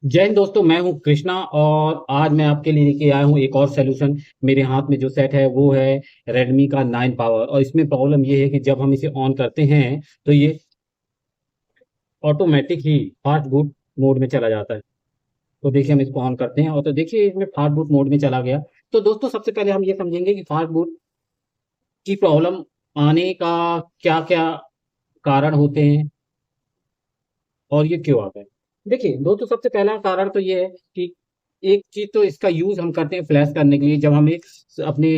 जय हिंद दोस्तों, मैं हूं कृष्णा और आज मैं आपके लिए लेके आया हूं एक और सलूशन। मेरे हाथ में जो सेट है वो है Redmi का 9 पावर। और इसमें प्रॉब्लम ये है कि जब हम इसे ऑन करते हैं तो ये ऑटोमेटिक ही फास्ट बूट मोड में चला जाता है। तो देखिए, हम इसको ऑन करते हैं और तो देखिए इसमें फास्ट बूट मोड में चला गया। तो दोस्तों, सबसे पहले हम ये समझेंगे कि फास्ट बूट की प्रॉब्लम आने का क्या क्या कारण होते हैं और ये क्यों आता है। देखिए दोस्तों, सबसे पहला कारण तो ये है कि एक चीज तो इसका यूज हम करते हैं फ्लैश करने के लिए। जब हम एक अपने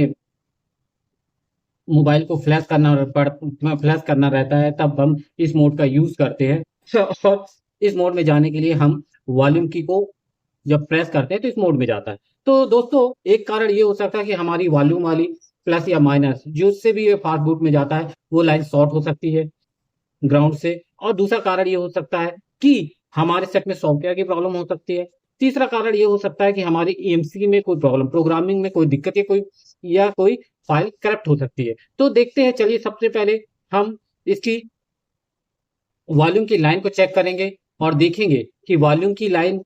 मोबाइल को फ्लैश करना रहता है तब हम इस मोड का यूज करते हैं और इस मोड में जाने के लिए हम वॉल्यूम की को जब प्रेस करते हैं तो इस मोड में जाता है। तो दोस्तों, एक कारण ये हो सकता है कि हमारी वॉल्यूम वाली प्लस या माइनस जिससे भी ये फास्ट बूट में जाता है वो लाइन शॉर्ट हो सकती है ग्राउंड से। और दूसरा कारण ये हो सकता है कि हमारे सेट में सॉफ्टवेयर की प्रॉब्लम हो सकती है। तीसरा कारण ये हो सकता है कि हमारी ईएमसी में कोई प्रॉब्लम, प्रोग्रामिंग में कोई दिक्कत या कोई फाइल करप्ट हो सकती है। तो देखते हैं, चलिए सबसे पहले हम इसकी वॉल्यूम की लाइन को चेक करेंगे और देखेंगे कि वॉल्यूम की लाइन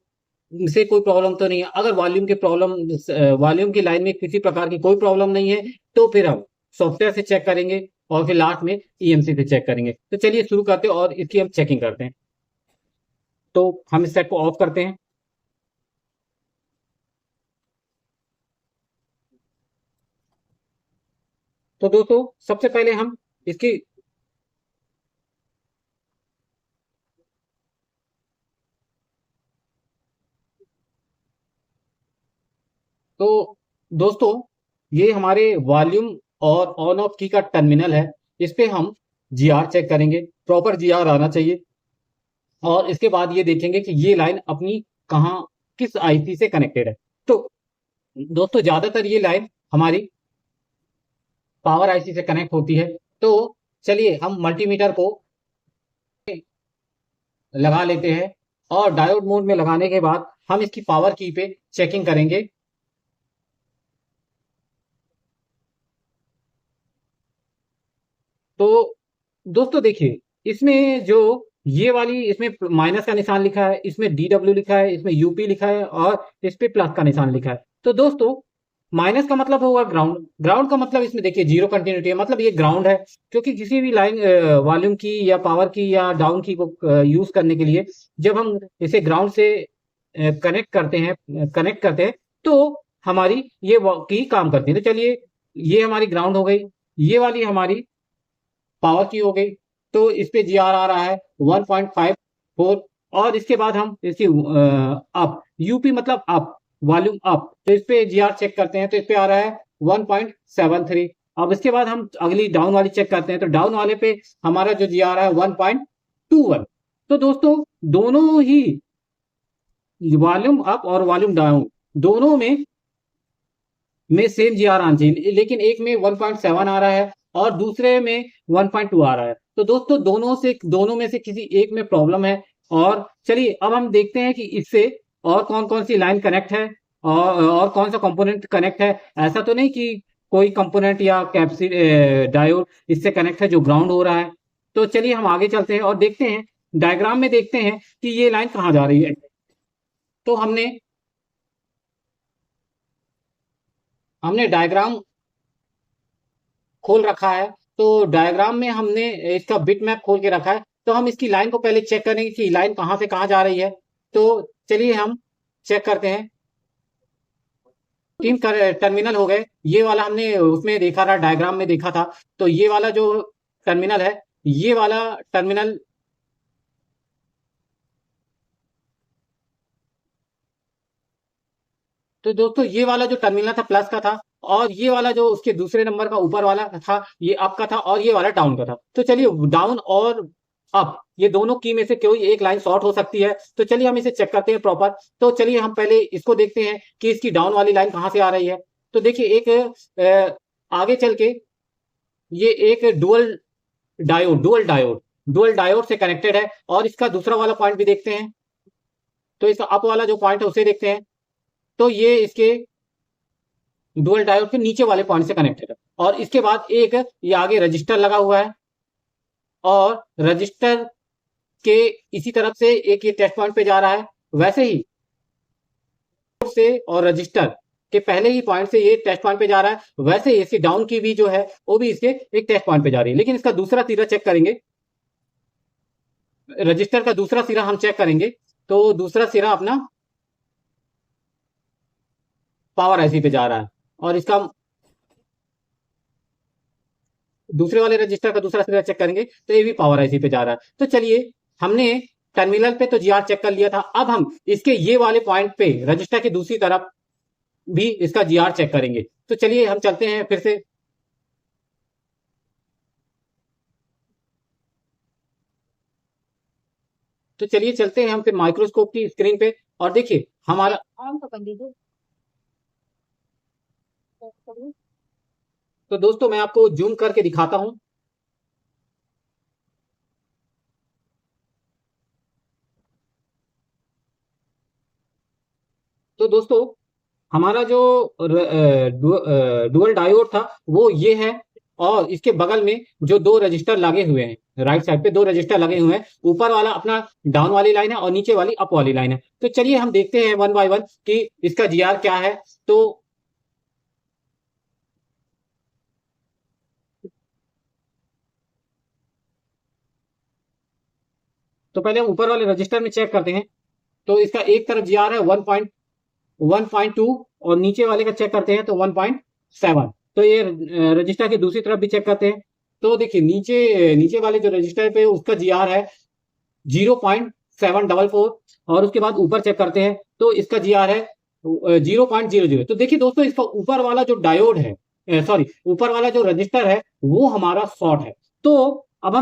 से कोई प्रॉब्लम तो नहीं है। अगर वॉल्यूम की लाइन में किसी प्रकार की कोई प्रॉब्लम नहीं है तो फिर हम सॉफ्टवेयर से चेक करेंगे और फिर लास्ट में ईएमसी से चेक करेंगे। तो चलिए शुरू करते हैं और इसकी हम चेकिंग करते हैं। तो हम इस सेट को ऑफ करते हैं। तो दोस्तों, सबसे पहले हम इसकी तो दोस्तों, ये हमारे वॉल्यूम और ऑन ऑफ की का टर्मिनल है। इस पे हम जीआर चेक करेंगे, प्रॉपर जीआर आना चाहिए। और इसके बाद ये देखेंगे कि ये लाइन अपनी कहाँ, किस आईसी से कनेक्टेड है। तो दोस्तों, ज्यादातर ये लाइन हमारी पावर आईसी से कनेक्ट होती है। तो चलिए हम मल्टीमीटर को लगा लेते हैं और डायोड मोड में लगाने के बाद हम इसकी पावर की पे चेकिंग करेंगे। तो दोस्तों देखिए, इसमें जो ये वाली इसमें माइनस का निशान लिखा है, इसमें डीडब्ल्यू लिखा है, इसमें यूपी लिखा है और इस पे प्लस का निशान लिखा है। तो दोस्तों, माइनस का मतलब होगा ग्राउंड, ग्राउंड का मतलब इसमें देखिए जीरो कंटिन्यूटी है, मतलब ये ग्राउंड है। क्योंकि किसी भी लाइन वॉल्यूम की या पावर की या डाउन की को यूज करने के लिए जब हम इसे ग्राउंड से कनेक्ट करते हैं तो हमारी ये की काम करती है। तो चलिए, ये हमारी ग्राउंड हो गई, ये वाली हमारी पावर की हो गई। तो इस पे जी आर आ रहा है 1.54। और इसके बाद हम इसकी अप, यूपी मतलब अप, वॉल्यूम अप। तो इस पे जी आर चेक करते हैं तो इस पे आ रहा है 1.73। अब इसके बाद हम अगली डाउन वाली चेक करते हैं तो डाउन वाले पे हमारा जो जी आ रहा है 1.21। तो दोस्तों, दोनों ही वॉल्यूम अप और वॉल्यूम डाउन दोनों में सेम जी आर आना चाहिए, लेकिन एक में 1.7 आ रहा है और दूसरे में 1.2 आ रहा है। तो दोस्तों, दोनों में से किसी एक में प्रॉब्लम है। और चलिए अब हम देखते हैं कि इससे और कौन कौन सी लाइन कनेक्ट है और कौन सा कंपोनेंट कनेक्ट है। ऐसा तो नहीं कि कोई कंपोनेंट या कैप्सी डायोड इससे कनेक्ट है जो ग्राउंड हो रहा है। तो चलिए हम आगे चलते हैं और देखते हैं, डायग्राम में देखते हैं कि ये लाइन कहाँ जा रही है। तो हमने डायग्राम खोल रखा है। तो डायग्राम में हमने इसका बिट मैप खोल के रखा है। तो हम इसकी लाइन को पहले चेक करेंगे कि लाइन कहाँ से कहाँ जा रही है। तो चलिए हम चेक करते हैं। तीन टर्मिनल हो गए, ये वाला हमने उसमें देखा था, डायग्राम में देखा था। तो ये वाला जो टर्मिनल है, ये वाला टर्मिनल, तो दोस्तों ये वाला जो टर्मिनल था प्लस का था और ये वाला जो उसके दूसरे नंबर का ऊपर वाला था ये अप का था और ये वाला डाउन का था। तो चलिए, डाउन और अप ये दोनों की में से कोई एक लाइन शॉर्ट हो सकती है। तो चलिए हम इसे चेक करते हैं प्रॉपर। तो चलिए हम पहले इसको देखते हैं कि इसकी डाउन वाली लाइन कहाँ से आ रही है। तो देखिए, आगे चल के ये एक डुअल डायोड से कनेक्टेड है। और इसका दूसरा वाला पॉइंट भी देखते हैं। तो इसका अप वाला जो पॉइंट है उसे देखते हैं। तो ये इसके डुअल डायोड के नीचे वाले पॉइंट से कनेक्टेड है। और इसके बाद एक ये आगे रजिस्टर लगा हुआ है और रजिस्टर के इसी तरफ से एक ये टेस्ट पॉइंट पे जा रहा है। वैसे ही से और रजिस्टर के पहले ही पॉइंट से ये टेस्ट पॉइंट पे जा रहा है, वैसे इसकी डाउन की भी जो है वो भी इसके एक टेस्ट पॉइंट पे जा रही है। लेकिन इसका दूसरा सिरा चेक करेंगे, रजिस्टर का दूसरा सिरा हम चेक करेंगे, तो दूसरा सिरा अपना पावर आईसी पे जा रहा है और इसका दूसरे वाले रजिस्टर का दूसरा सिरा चेक करेंगे तो ये भी पावर आईसी पे जा रहा है। तो चलिए, हमने टर्मिनल पे तो जीआर चेक कर लिया था, अब हम इसके ये वाले पॉइंट पे रजिस्टर की दूसरी तरफ भी इसका जीआर चेक करेंगे। तो चलिए हम चलते हैं फिर से। तो चलिए चलते हैं हम फिर माइक्रोस्कोप की स्क्रीन पे और देखिए हमारा तो दोस्तों मैं आपको जूम करके दिखाता हूं। तो दोस्तों हमारा जो डुअल डायोड था वो ये है, और इसके बगल में जो दो रजिस्टर लगे हुए हैं, राइट साइड पे दो रजिस्टर लगे हुए हैं, ऊपर वाला अपना डाउन वाली लाइन है और नीचे वाली अप वाली लाइन है। तो चलिए हम देखते हैं वन बाय वन कि इसका जीआर क्या है। तो पहले हम ऊपर वाले रजिस्टर में चेक करते हैं। तो इसका एक तरफ जीआर है 1.2 और नीचे वाले का चेक करते हैं तो 1.7। तो ये रजिस्टर की दूसरी तरफ भी चेक करते हैं। तो देखिए नीचे नीचे वाले जो रजिस्टर पे उसका जीआर है 0.744 और उसके बाद ऊपर चेक करते हैं तो इसका जीआर है 0.00। तो देखिए दोस्तों, इसका ऊपर वाला जो डायोड है, सॉरी ऊपर वाला जो रजिस्टर है वो हमारा शॉर्ट है। तो अब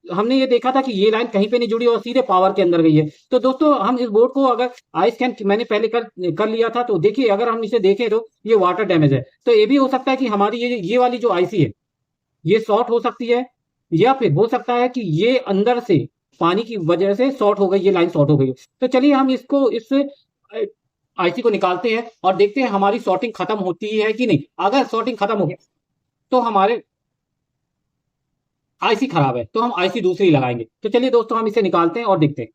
हमने ये देखा था कि ये लाइन कहीं पे नहीं जुड़ी और सीधे पावर के अंदर गई है। तो दोस्तों हम इस बोर्ड को अगर आई स्कैन मैंने पहले कर लिया था, तो देखिए अगर हम इसे देखें तो ये वाटर डैमेज है। तो ये भी हो सकता है कि हमारी ये वाली जो आईसी है ये शॉर्ट हो सकती है, या फिर हो सकता है कि ये अंदर से पानी की वजह से शॉर्ट हो गई, ये लाइन शॉर्ट हो गई। तो चलिए हम इस आईसी को निकालते हैं और देखते हैं हमारी शॉर्टिंग खत्म होती है कि नहीं। अगर शॉर्टिंग खत्म हो गई तो हमारे आईसी खराब है, तो हम आईसी दूसरी लगाएंगे। तो चलिए दोस्तों हम इसे निकालते हैं और देखते हैं।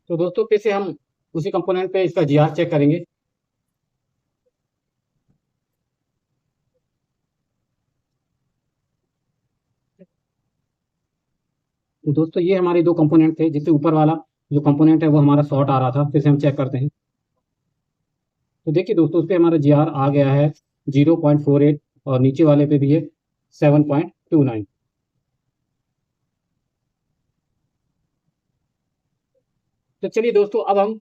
तो दोस्तों फिर से हम उसी कंपोनेंट पे इसका जीआर चेक करेंगे। तो दोस्तों ये हमारे दो कंपोनेंट थे, जिससे ऊपर वाला जो कंपोनेंट है वो हमारा शॉर्ट आ रहा था। फिर से हम चेक करते हैं। तो देखिए दोस्तों, उस पर हमारा जीआर आ गया है 0.48 और नीचे वाले पे भी है 7.29। तो चलिए दोस्तों, अब हम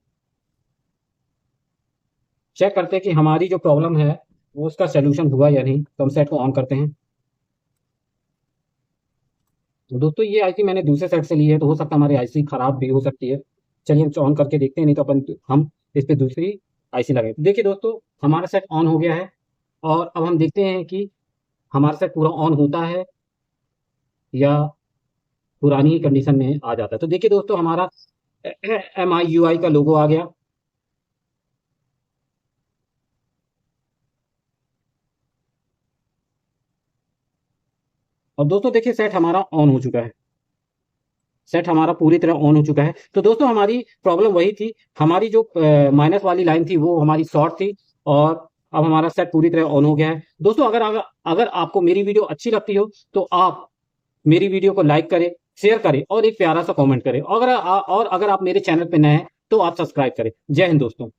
चेक करते हैं कि हमारी जो प्रॉब्लम है वो उसका सोल्यूशन हुआ या नहीं। तो हम सेट को ऑन करते हैं। तो दोस्तों ये आईसी मैंने दूसरे सेट से ली है, तो हो सकता है हमारी आईसी खराब भी हो सकती है। चलिए हम ऑन करके देखते हैं, नहीं तो हम इस पे दूसरी आईसी लगाए। देखिए दोस्तों, हमारा सेट ऑन हो गया है और अब हम देखते हैं कि हमारा सेट पूरा ऑन होता है या पुरानी कंडीशन में आ जाता है। तो देखिए दोस्तों, हमारा MIUI का लोगो आ गया। और दोस्तों देखिए, सेट हमारा ऑन हो चुका है। सेट हमारा पूरी तरह ऑन हो चुका है। तो दोस्तों हमारी प्रॉब्लम वही थी, हमारी जो माइनस वाली लाइन थी वो हमारी शॉर्ट थी, और अब हमारा सेट पूरी तरह ऑन हो गया है। दोस्तों अगर आपको मेरी वीडियो अच्छी लगती हो तो आप मेरी वीडियो को लाइक करें, शेयर करें और एक प्यारा सा कमेंट करें। और अगर आप मेरे चैनल पर नए हैं तो आप सब्सक्राइब करें। जय हिंद दोस्तों।